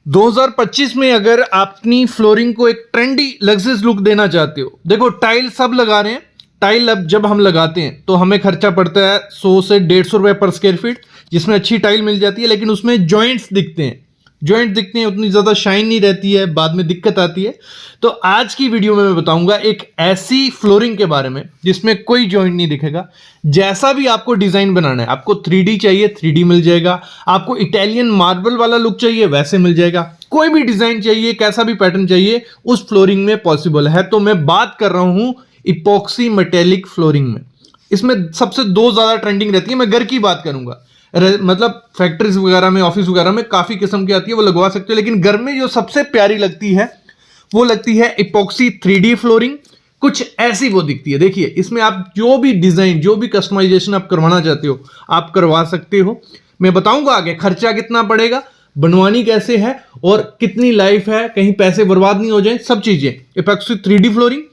2025 में अगर आप अपनी फ्लोरिंग को एक ट्रेंडी लग्जरियस लुक देना चाहते हो, देखो टाइल सब लगा रहे हैं। टाइल अब जब हम लगाते हैं तो हमें खर्चा पड़ता है 100 से 150 रुपए पर स्क्वायर फीट, जिसमें अच्छी टाइल मिल जाती है, लेकिन उसमें जॉइंट्स दिखते हैं। उतनी ज़्यादा शाइन नहीं रहती है, बाद में दिक्कत आती है। तो आज की वीडियो में मैं बताऊंगा एक ऐसी फ्लोरिंग के बारे में जिसमें कोई जॉइंट नहीं दिखेगा। जैसा भी आपको डिज़ाइन बनाना है, आपको 3D चाहिए 3D मिल जाएगा, आपको इटालियन मार्बल वाला लुक चाहिए वैसे मिल जाएगा, कोई भी डिज़ाइन चाहिए, कैसा भी पैटर्न चाहिए उस फ्लोरिंग में पॉसिबल है। तो मैं बात कर रहा हूँ इपॉक्सी मेटेलिक फ्लोरिंग में। इसमें सबसे दो ज़्यादा ट्रेंडिंग रहती है। मैं घर की बात करूंगा, मतलब फैक्ट्रीज वगैरह में, ऑफिस वगैरह में काफी किस्म की आती है, वो लगवा सकते हो। लेकिन घर में जो सबसे प्यारी लगती है वो लगती है इपॉक्सी 3D फ्लोरिंग। कुछ ऐसी वो दिखती है। देखिए, इसमें आप जो भी डिजाइन, जो भी कस्टमाइजेशन आप करवाना चाहते हो आप करवा सकते हो। मैं बताऊंगा आगे खर्चा कितना पड़ेगा, बनवानी कैसे है और कितनी लाइफ है, कहीं पैसे बर्बाद नहीं हो जाए, सब चीजें। इपॉक्सी 3D फ्लोरिंग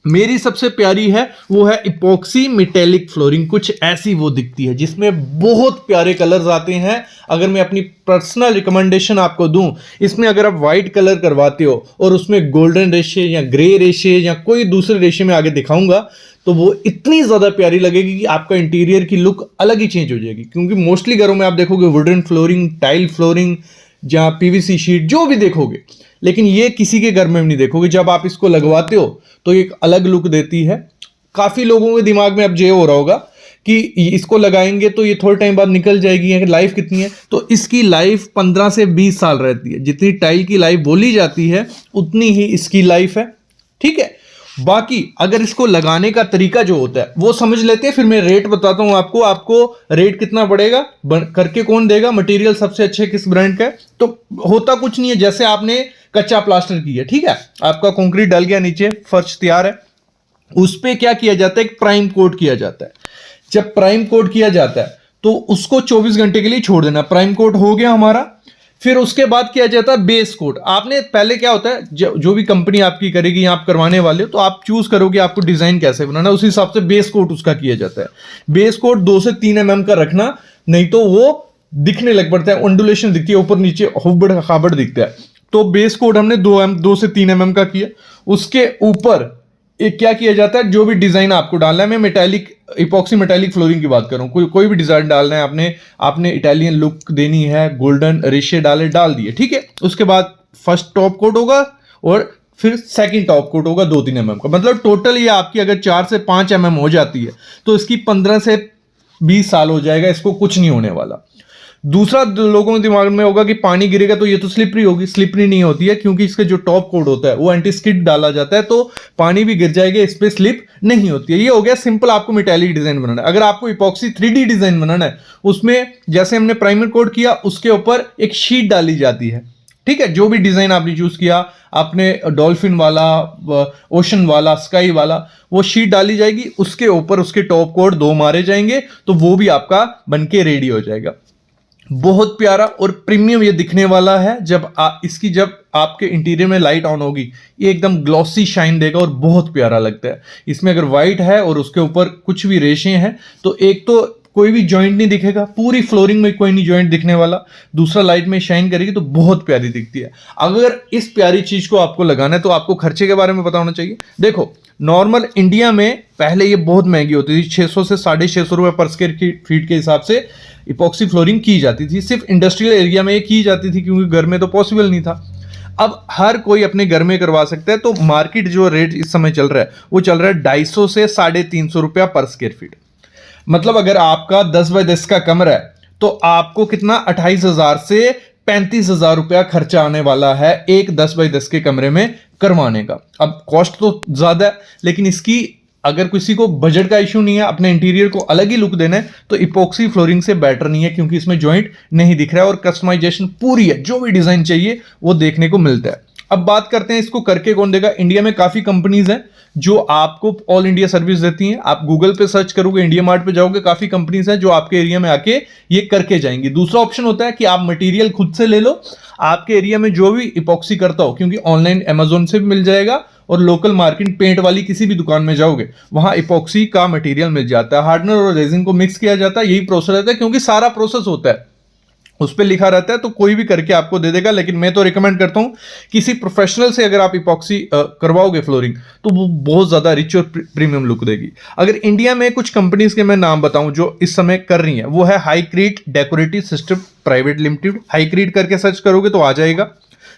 मेरी सबसे प्यारी है, वो है इपॉक्सी मेटेलिक फ्लोरिंग। कुछ ऐसी वो दिखती है जिसमें बहुत प्यारे कलर्स आते हैं। अगर मैं अपनी पर्सनल रिकमेंडेशन आपको दूं, इसमें अगर आप व्हाइट कलर करवाते हो और उसमें गोल्डन रेशे या ग्रे रेशे या कोई दूसरे रेशे में आगे दिखाऊंगा, तो वो इतनी ज़्यादा प्यारी लगेगी कि आपका इंटीरियर की लुक अलग ही चेंज हो जाएगी। क्योंकि मोस्टली घरों में आप देखोगे वुडन फ्लोरिंग, टाइल फ्लोरिंग, जहाँ PVC शीट जो भी देखोगे, लेकिन ये किसी के घर में नहीं देखोगे। जब आप इसको लगवाते हो तो एक अलग लुक देती है। काफी लोगों के दिमाग में अब ये हो रहा होगा कि इसको लगाएंगे तो ये थोड़े टाइम बाद निकल जाएगी, लाइफ कितनी है? तो इसकी लाइफ 15 से 20 साल रहती है। जितनी टाइल की लाइफ बोली जाती है उतनी ही इसकी लाइफ है, ठीक है। बाकी अगर इसको लगाने का तरीका जो होता है वो समझ लेते हैं, फिर मैं रेट बताता हूं आपको रेट कितना पड़ेगा, करके कौन देगा, मटेरियल सबसे अच्छे किस ब्रांड का है। तो होता कुछ नहीं है, जैसे आपने कच्चा प्लास्टर किया, ठीक है, आपका कंक्रीट डल गया, नीचे फर्श तैयार है, उस पे क्या किया जाता है, एक प्राइम कोट किया जाता है। जब प्राइम कोट किया जाता है तो उसको 24 घंटे के लिए छोड़ देना। प्राइम कोट हो गया हमारा, फिर उसके बाद किया जाता है बेस कोट। आपने पहले क्या होता है, जो भी कंपनी आपकी करेगी या आप करवाने वाले हो, तो आप चूज करोगे आपको डिजाइन कैसे बनाना, उस हिसाब से बेस कोट उसका किया जाता है। बेस कोट 2 से 3 mm का रखना, नहीं तो वो दिखने लग पड़ता है, ऑन्डुलेशन दिखती है, ऊपर नीचे हुबड़ खाबड़ दिखता है। तो बेस कोट हमने 2 से 3 mm का किया। उसके ऊपर एक क्या किया जाता है, जो भी डिजाइन आपको डालना है, मैं मेटालिक इपॉक्सी मेटालिक फ्लोरिंग की बात कर रहा हूं, कोई भी डिजाइन डालना है, आपने इटालियन लुक देनी है, गोल्डन रेशे डाल दिए, ठीक है। उसके बाद फर्स्ट टॉप कोट होगा और फिर सेकंड टॉप कोट होगा 2-3 mm का। मतलब टोटल ये आपकी अगर 4 से 5 mm हो जाती है तो इसकी 15 से 20 साल हो जाएगा, इसको कुछ नहीं होने वाला। दूसरा लोगों के दिमाग में होगा कि पानी गिरेगा तो ये तो स्लिपरी होगी। स्लिपरी नहीं होती है, क्योंकि इसका जो टॉप कोट होता है वो एंटी स्किड डाला जाता है, तो पानी भी गिर जाएगा, इस पे स्लिप नहीं होती है। ये हो गया सिंपल आपको मेटालिक डिजाइन बनाना है। अगर आपको इपॉक्सी 3D डिजाइन बनाना है, उसमें जैसे हमने प्राइमर कोट किया, उसके ऊपर एक शीट डाली जाती है, ठीक है। जो भी डिजाइन आपने चूज किया, आपने डॉल्फिन वाला, ओशन वाला, स्काई वाला, वो शीट डाली जाएगी, उसके ऊपर उसके टॉप कोट 2 मारे जाएंगे, तो वो भी आपका बनके रेडी हो जाएगा। बहुत प्यारा और प्रीमियम ये दिखने वाला है। जब आपके इंटीरियर में लाइट ऑन होगी, ये एकदम ग्लॉसी शाइन देगा और बहुत प्यारा लगता है। इसमें अगर व्हाइट है और उसके ऊपर कुछ भी रेशे हैं तो एक तो कोई भी जॉइंट नहीं दिखेगा, पूरी फ्लोरिंग में कोई नहीं जॉइंट दिखने वाला, दूसरा लाइट में शाइन करेगी तो बहुत प्यारी दिखती है। अगर इस प्यारी चीज को आपको लगाना है तो आपको खर्चे के बारे में पता होना चाहिए। देखो, नॉर्मल इंडिया में पहले ये बहुत महंगी होती थी, 600 से 650 रुपए पर स्क्वायर फीट के हिसाब से इपॉक्सी फ्लोरिंग की जाती थी। सिर्फ इंडस्ट्रियल एरिया में ये की जाती थी, क्योंकि घर में तो पॉसिबल नहीं था। अब हर कोई अपने घर में करवा सकता है। तो मार्केट जो रेट इस समय चल रहा है वो चल रहा है 250 से 350 रुपया पर स्क्वायर फीट। मतलब अगर आपका 10 बाय 10 का कमरा है तो आपको कितना 28,000 से 35,000 रुपया खर्चा आने वाला है एक 10 बाय 10 के कमरे में करवाने का। अब कॉस्ट तो ज्यादा है, लेकिन इसकी अगर किसी को बजट का इशू नहीं है, अपने इंटीरियर को अलग ही लुक देना है, तो इपॉक्सी फ्लोरिंग से बेटर नहीं है, क्योंकि इसमें जॉइंट नहीं दिख रहा है और कस्टमाइजेशन पूरी है। जो भी डिजाइन चाहिए वो देखने को मिलता है। अब बात करते हैं इसको करके कौन देगा। इंडिया में काफी कंपनीज हैं जो आपको ऑल इंडिया सर्विस देती हैं। आप गूगल पे सर्च करोगे, इंडिया मार्ट पे जाओगे, काफी कंपनीज हैं जो आपके एरिया में आके ये करके जाएंगी। दूसरा ऑप्शन होता है कि आप मटेरियल खुद से ले लो, आपके एरिया में जो भी इपॉक्सी करता हो, क्योंकि ऑनलाइन अमेजोन से भी मिल जाएगा और लोकल मार्केट पेंट वाली किसी भी दुकान में जाओगे वहां इपॉक्सी का मटेरियल मिल जाता है। हार्डनर और रेजिन को मिक्स किया जाता है, यही प्रोसेस रहता है, क्योंकि सारा प्रोसेस होता है। उस पर लिखा रहता है, तो कोई भी करके आपको दे देगा। लेकिन मैं तो रिकमेंड करता हूं किसी प्रोफेशनल से अगर आप इपॉक्सी करवाओगे फ्लोरिंग, तो वो बहुत ज्यादा रिच और प्रीमियम लुक देगी। अगर इंडिया में कुछ कंपनीज के मैं नाम बताऊं जो इस समय कर रही हैं, वो है हाईक्रीट डेकोरेटिव सिस्टम प्राइवेट लिमिटेड। हाईक्रीट करके सर्च करोगे तो आ जाएगा।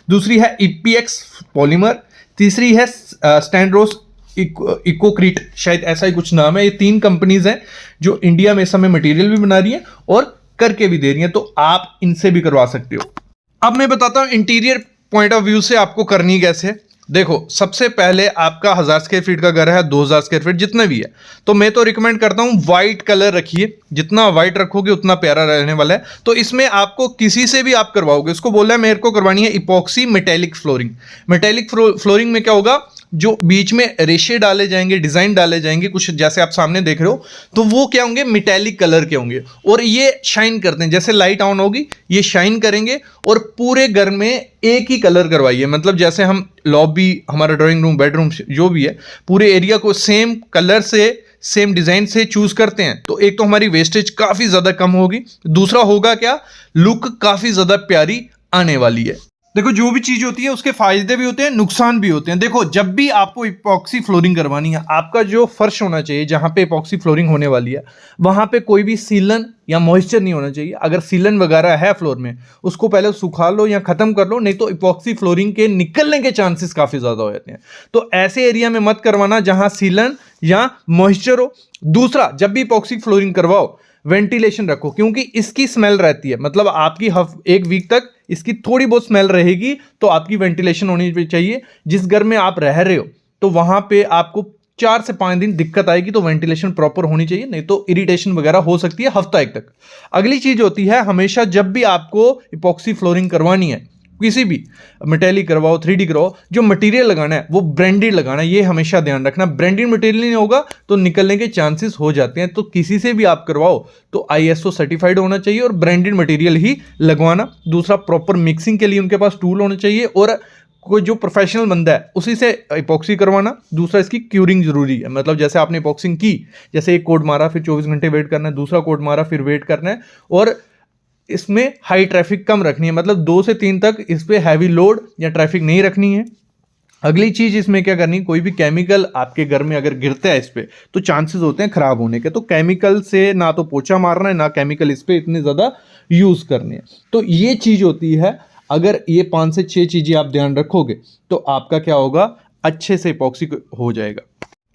दूसरी है ईपीएक्स पॉलीमर। तीसरी है स्टैंडरोस इकोक्रीट, शायद ऐसा ही कुछ नाम है। ये 3 कंपनीज हैं जो इंडिया में इस समय मटेरियल भी बना रही हैं और करके भी दे रही हैं, तो आप इनसे भी करवा सकते हो। अब मैं बताता हूं इंटीरियर पॉइंट ऑफ व्यू से आपको करनी कैसे। देखो, सबसे पहले आपका 1000 स्क्वायर फीट का घर है, 2000 स्क्वायर फीट जितना भी है, तो मैं तो रिकमेंड करता हूं व्हाइट कलर रखिए। जितना व्हाइट रखोगे उतना प्यारा रहने वाला है। तो इसमें आपको किसी से भी आप करवाओगे, उसको बोला है मेरे को करवानी है epoxy metallic flooring. Metallic flooring में क्या होगा, जो बीच में रेशे डाले जाएंगे, डिजाइन डाले जाएंगे, कुछ जैसे आप सामने देख रहे हो, तो वो क्या होंगे, मेटेलिक कलर के होंगे और ये शाइन करते हैं। जैसे लाइट ऑन होगी ये शाइन करेंगे और पूरे घर में एक ही कलर करवाइए। मतलब जैसे हम लॉबी, हमारा ड्राइंग रूम, बेडरूम जो भी है, पूरे एरिया को सेम कलर से, सेम डिजाइन से चूज करते हैं, तो एक तो हमारी वेस्टेज काफी ज्यादा कम होगी। दूसरा होगा क्या, लुक काफी ज्यादा प्यारी आने वाली है। देखो, जो भी चीज होती है उसके फायदे भी होते हैं, नुकसान भी होते हैं। देखो, जब भी आपको इपॉक्सी फ्लोरिंग करवानी है, आपका जो फर्श होना चाहिए जहां पे इपॉक्सी फ्लोरिंग होने वाली है, वहां पे कोई भी सीलन या मॉइस्चर नहीं होना चाहिए। अगर सीलन वगैरह है फ्लोर में, उसको पहले सुखा लो या खत्म कर लो, नहीं तो इपॉक्सी फ्लोरिंग के निकलने के चांसेस काफी ज्यादा हो जाते हैं। तो ऐसे एरिया में मत करवाना जहां सीलन या मॉइस्चर हो। दूसरा, जब भी इपॉक्सी फ्लोरिंग करवाओ, वेंटिलेशन रखो, क्योंकि इसकी स्मेल रहती है। मतलब आपकी एक वीक तक इसकी थोड़ी बहुत स्मेल रहेगी, तो आपकी वेंटिलेशन होनी चाहिए। जिस घर में आप रह रहे हो, तो वहां पे आपको 4 से 5 दिन दिक्कत आएगी, तो वेंटिलेशन प्रॉपर होनी चाहिए, नहीं तो इरिटेशन वगैरह हो सकती है हफ्ता एक तक। अगली चीज होती है, हमेशा जब भी आपको इपॉक्सी फ्लोरिंग करवानी है, किसी भी मेटेलिक करवाओ, 3D करवाओ, जो मटेरियल लगाना है वो ब्रांडेड लगाना है। ये हमेशा ध्यान रखना, ब्रांडेड मटेरियल नहीं होगा तो निकलने के चांसेस हो जाते हैं। तो किसी से भी आप करवाओ तो ISO सर्टिफाइड होना चाहिए और ब्रांडेड मटेरियल ही लगवाना। दूसरा, प्रॉपर मिक्सिंग के लिए उनके पास टूल होने चाहिए और कोई जो प्रोफेशनल बंदा है उसी से इपॉक्सी करवाना। दूसरा, इसकी क्यूरिंग जरूरी है। मतलब जैसे आपने इपॉक्सिंग की, जैसे एक कोड मारा फिर 24 घंटे वेट करना है, दूसरा कोड मारा फिर वेट करना है, और इसमें हाई ट्रैफिक कम रखनी है। मतलब 2 से 3 तक इस पे हैवी लोड या ट्रैफिक नहीं रखनी है। अगली चीज इसमें क्या करनी, कोई भी केमिकल आपके घर में अगर गिरता है इस पे, तो चांसेस होते हैं खराब होने के। तो केमिकल से ना तो पोछा मारना है, ना केमिकल इस पे इतने ज्यादा यूज करने हैं। तो ये चीज होती है। अगर ये 5 से 6 चीजें आप ध्यान रखोगे तो आपका क्या होगा, अच्छे से इपॉक्सी हो जाएगा।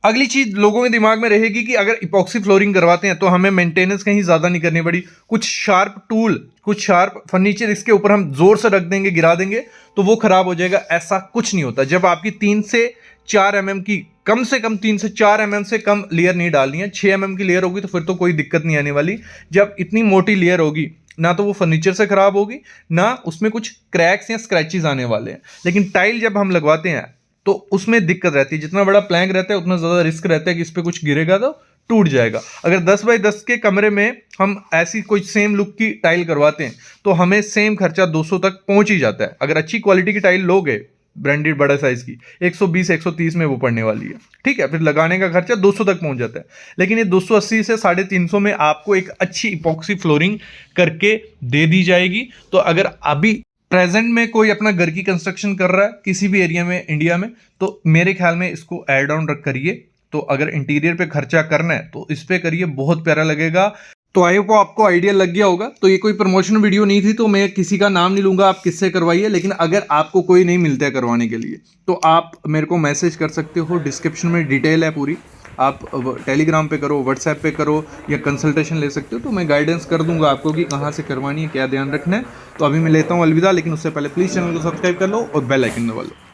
अगली चीज लोगों के दिमाग में रहेगी कि अगर इपॉक्सी फ्लोरिंग करवाते हैं तो हमें मेंटेनेंस कहीं ज्यादा नहीं करनी पड़ी, कुछ शार्प टूल, कुछ शार्प फर्नीचर इसके ऊपर हम जोर से रख देंगे, गिरा देंगे तो वो खराब हो जाएगा। ऐसा कुछ नहीं होता। जब आपकी 3 से 4 mm की, कम से कम 3 से 4 mm से कम लेयर नहीं डालनी है। 6 mm की लेयर होगी तो फिर तो कोई दिक्कत नहीं आने वाली। जब इतनी मोटी लेयर होगी, ना तो वो फर्नीचर से खराब होगी, ना उसमें कुछ क्रैक्स या स्क्रैचेस आने वाले हैं। लेकिन टाइल जब हम लगवाते हैं तो उसमें दिक्कत रहती है। जितना बड़ा प्लैंक रहता है उतना ज़्यादा रिस्क रहता है कि इस पर कुछ गिरेगा तो टूट जाएगा। अगर 10 बाई 10 के कमरे में हम ऐसी कोई सेम लुक की टाइल करवाते हैं तो हमें सेम खर्चा 200 तक पहुंच ही जाता है। अगर अच्छी क्वालिटी की टाइल लोगे, ब्रांडेड बड़ा साइज की, 120-130 में वो पड़ने वाली है, ठीक है। फिर लगाने का खर्चा 200 तक पहुंच जाता है। लेकिन ये 280 से 350 में आपको एक अच्छी इपॉक्सी फ्लोरिंग करके दे दी जाएगी। तो अगर अभी प्रेजेंट में कोई अपना घर की कंस्ट्रक्शन कर रहा है किसी भी एरिया में इंडिया में, तो मेरे ख्याल में इसको ऐड ऑन करिए। तो अगर इंटीरियर पे खर्चा करना है तो इस पे करिए, बहुत प्यारा लगेगा। तो आई होप आपको आइडिया लग गया होगा। तो ये कोई प्रमोशन वीडियो नहीं थी, तो मैं किसी का नाम नहीं लूंगा आप किससे करवाइए। लेकिन अगर आपको कोई नहीं मिलता है करवाने के लिए तो आप मेरे को मैसेज कर सकते हो, डिस्क्रिप्शन में डिटेल है पूरी। आप टेलीग्राम पे करो, व्हाट्सएप पे करो, या कंसल्टेशन ले सकते हो। तो मैं गाइडेंस कर दूंगा आपको कि कहाँ से करवानी है, क्या ध्यान रखना है। तो अभी मैं लेता हूँ अलविदा, लेकिन उससे पहले प्लीज़ चैनल को सब्सक्राइब कर लो और बेल आइकन दबा लो।